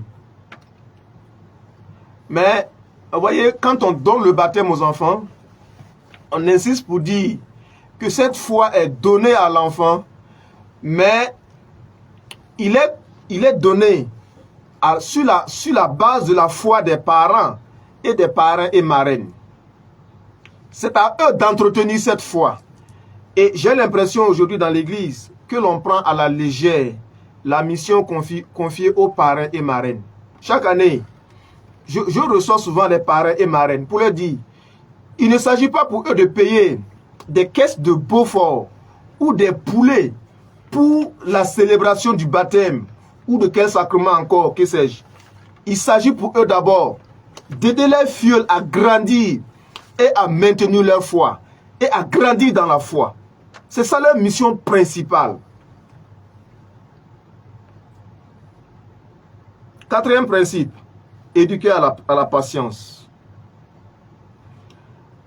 Mais, vous voyez, quand on donne le baptême aux enfants, on insiste pour dire que cette foi est donnée à l'enfant, mais il est donné sur la base de la foi des parents et marraines. C'est à eux d'entretenir cette foi. Et j'ai l'impression aujourd'hui dans l'Église que l'on prend à la légère la mission confiée aux parrains et marraines. Chaque année, je reçois souvent les parrains et marraines pour leur dire, il ne s'agit pas pour eux de payer des caisses de Beaufort ou des poulets pour la célébration du baptême ou de quel sacrement encore, que sais-je. Il s'agit pour eux d'abord d'aider les filles à grandir et à maintenir leur foi et à grandir dans la foi. C'est ça leur mission principale. Quatrième principe, éduquer à la patience.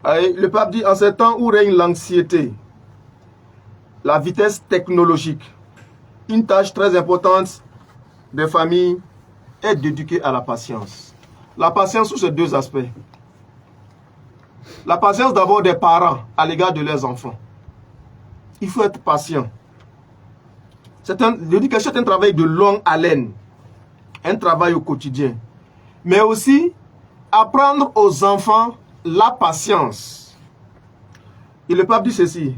Le pape dit, en ces temps où règne l'anxiété, la vitesse technologique, une tâche très importante des familles est d'éduquer à la patience. La patience sous ces deux aspects. La patience d'abord des parents à l'égard de leurs enfants. Il faut être patient. L'éducation est un travail de longue haleine, un travail au quotidien. Mais aussi apprendre aux enfants la patience. Et le pape dit ceci.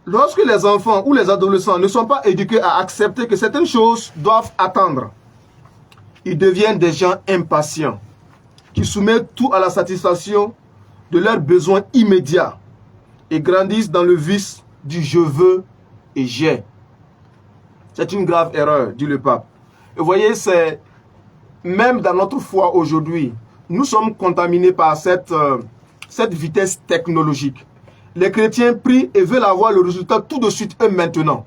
Lorsque les enfants ou les adolescents ne sont pas éduqués à accepter que certaines choses doivent attendre, ils deviennent des gens impatients, qui soumettent tout à la satisfaction de leurs besoins immédiats et grandissent dans le vice du je veux et j'ai. C'est une grave erreur, dit le pape. Et vous voyez, c'est même dans notre foi aujourd'hui, nous sommes contaminés par cette vitesse technologique. Les chrétiens prient et veulent avoir le résultat tout de suite et maintenant.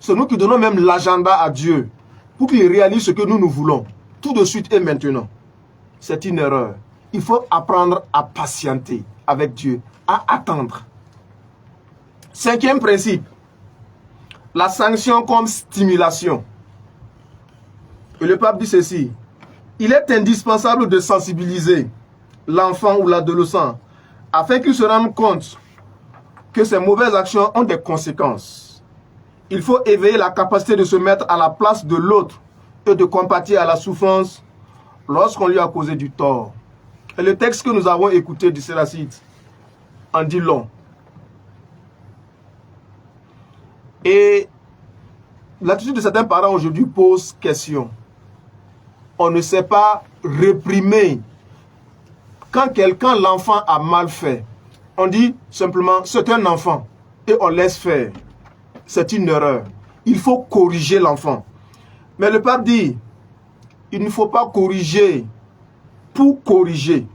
C'est nous qui donnons même l'agenda à Dieu pour qu'il réalise ce que nous voulons, tout de suite et maintenant. C'est une erreur. Il faut apprendre à patienter avec Dieu, à attendre. Cinquième principe, la sanction comme stimulation. Et le pape dit ceci, il est indispensable de sensibiliser l'enfant ou l'adolescent afin qu'il se rende compte que ces mauvaises actions ont des conséquences. Il faut éveiller la capacité de se mettre à la place de l'autre et de compatir à la souffrance lorsqu'on lui a causé du tort. Et le texte que nous avons écouté du Séracite en dit long. Et l'attitude de certains parents aujourd'hui pose question. On ne sait pas réprimer quand l'enfant a mal fait. On dit simplement, c'est un enfant et on laisse faire. C'est une erreur. Il faut corriger l'enfant. Mais le pape dit, il ne faut pas corriger pour corriger.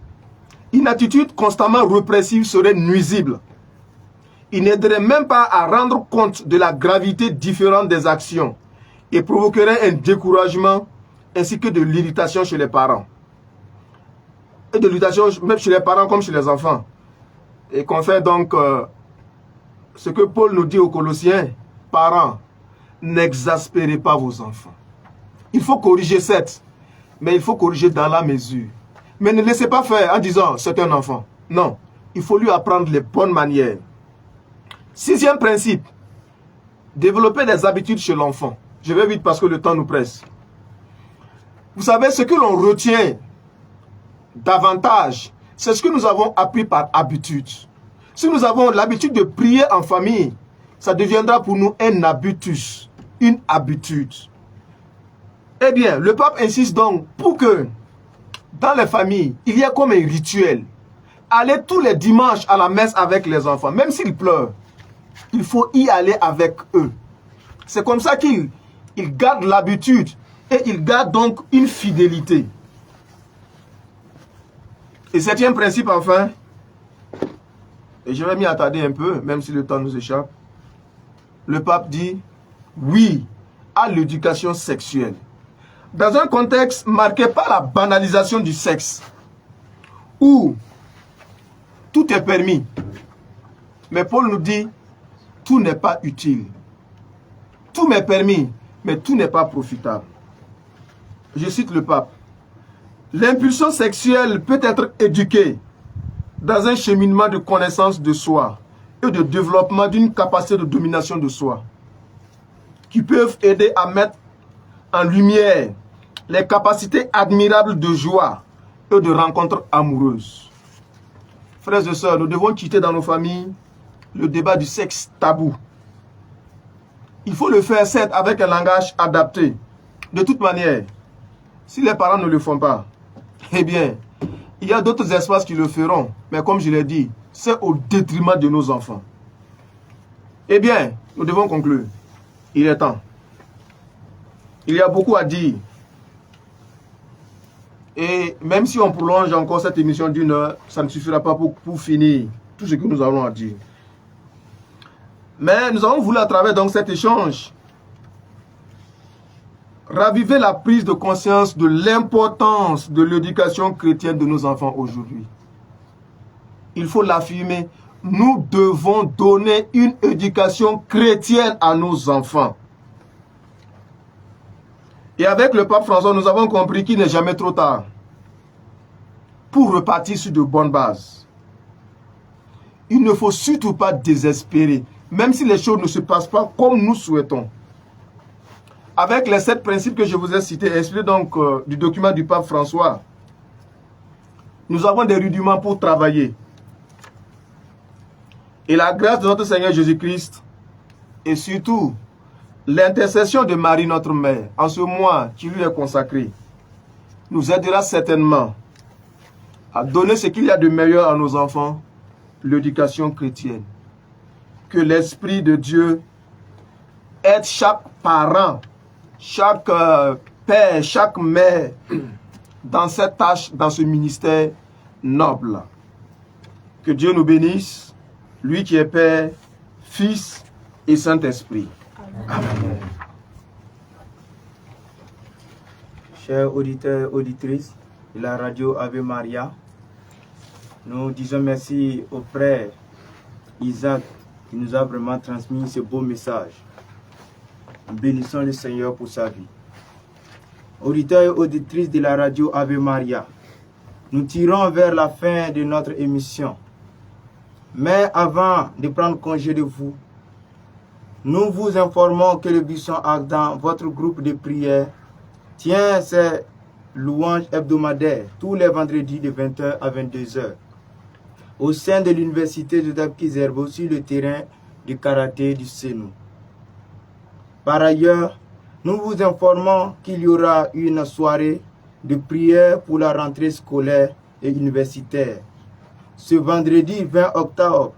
Une attitude constamment répressive serait nuisible. Il n'aiderait même pas à rendre compte de la gravité différente des actions et provoquerait un découragement ainsi que de l'irritation chez les parents. Et de l'irritation même chez les parents comme chez les enfants. Et qu'on fait donc ce que Paul nous dit aux Colossiens, parents, n'exaspérez pas vos enfants. Il faut corriger certes, mais il faut corriger dans la mesure. Mais ne laissez pas faire en disant c'est un enfant. Non, il faut lui apprendre les bonnes manières. Sixième principe, développer des habitudes chez l'enfant. Je vais vite parce que le temps nous presse. Vous savez, ce que l'on retient davantage, c'est ce que nous avons appris par habitude. Si nous avons l'habitude de prier en famille, ça deviendra pour nous un habitus, une habitude. Eh bien, le pape insiste donc pour que dans les familles, il y ait comme un rituel. Aller tous les dimanches à la messe avec les enfants, même s'ils pleurent, il faut y aller avec eux. C'est comme ça qu'ils gardent l'habitude et ils gardent donc une fidélité. Et septième principe enfin, et je vais m'y attarder un peu, même si le temps nous échappe, le pape dit oui à l'éducation sexuelle. Dans un contexte marqué par la banalisation du sexe, où tout est permis, mais Paul nous dit tout n'est pas utile. Tout m'est permis, mais tout n'est pas profitable. Je cite le pape. L'impulsion sexuelle peut être éduquée dans un cheminement de connaissance de soi et de développement d'une capacité de domination de soi qui peuvent aider à mettre en lumière les capacités admirables de joie et de rencontres amoureuses. Frères et sœurs, nous devons quitter dans nos familles le débat du sexe tabou. Il faut le faire, certes, avec un langage adapté. De toute manière, si les parents ne le font pas, eh bien, il y a d'autres espaces qui le feront. Mais comme je l'ai dit, c'est au détriment de nos enfants. Eh bien, nous devons conclure. Il est temps. Il y a beaucoup à dire. Et même si on prolonge encore cette émission d'1 heure, ça ne suffira pas pour finir tout ce que nous avons à dire. Mais nous avons voulu à travers donc cet échange raviver la prise de conscience de l'importance de l'éducation chrétienne de nos enfants aujourd'hui. Il faut l'affirmer. Nous devons donner une éducation chrétienne à nos enfants. Et avec le pape François, nous avons compris qu'il n'est jamais trop tard pour repartir sur de bonnes bases. Il ne faut surtout pas désespérer, même si les choses ne se passent pas comme nous souhaitons. Avec les 7 principes que je vous ai cités, inspirés donc du document du pape François, nous avons des rudiments pour travailler. Et la grâce de notre Seigneur Jésus-Christ et surtout l'intercession de Marie, notre mère, en ce mois qui lui est consacré, nous aidera certainement à donner ce qu'il y a de meilleur à nos enfants, l'éducation chrétienne. Que l'Esprit de Dieu aide chaque parent, chaque père, chaque mère dans cette tâche, dans ce ministère noble. Que Dieu nous bénisse, lui qui est Père, Fils et Saint-Esprit. Amen. Chers auditeurs, auditrices de la radio Ave Maria, nous disons merci au frère Isaac qui nous a vraiment transmis ce beau message. Nous bénissons le Seigneur pour sa vie. Auditeurs et auditrices de la radio Ave Maria, nous tirons vers la fin de notre émission. Mais avant de prendre congé de vous, nous vous informons que le Buisson Ardent, votre groupe de prière, tient ses louanges hebdomadaires tous les vendredis de 20h à 22h au sein de l'université de Dabkizerbo sur le terrain du karaté du Sénou. Par ailleurs, nous vous informons qu'il y aura une soirée de prière pour la rentrée scolaire et universitaire ce vendredi 20 octobre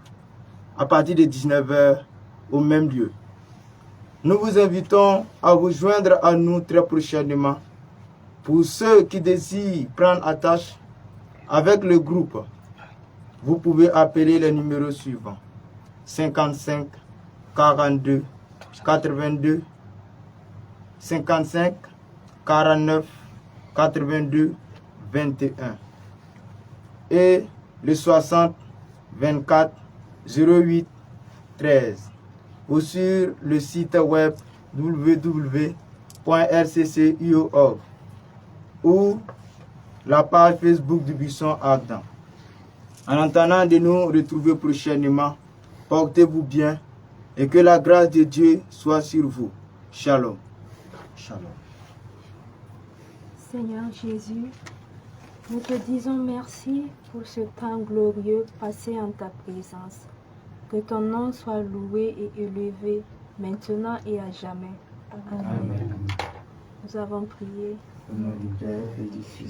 à partir de 19h au même lieu. Nous vous invitons à vous joindre à nous très prochainement. Pour ceux qui désirent prendre attache avec le groupe, vous pouvez appeler les numéros suivants: 55 42 82 55 49 82 21 et le 60 24 08 13 ou sur le site web www.rccio.org ou la page Facebook du Buisson Ardent. En attendant de nous retrouver prochainement, portez-vous bien et que la grâce de Dieu soit sur vous. Shalom. Shalom. Seigneur Jésus, nous te disons merci pour ce temps glorieux passé en ta présence. Que ton nom soit loué et élevé maintenant et à jamais. Amen. Nous avons prié. Au nom du Père et du Fils.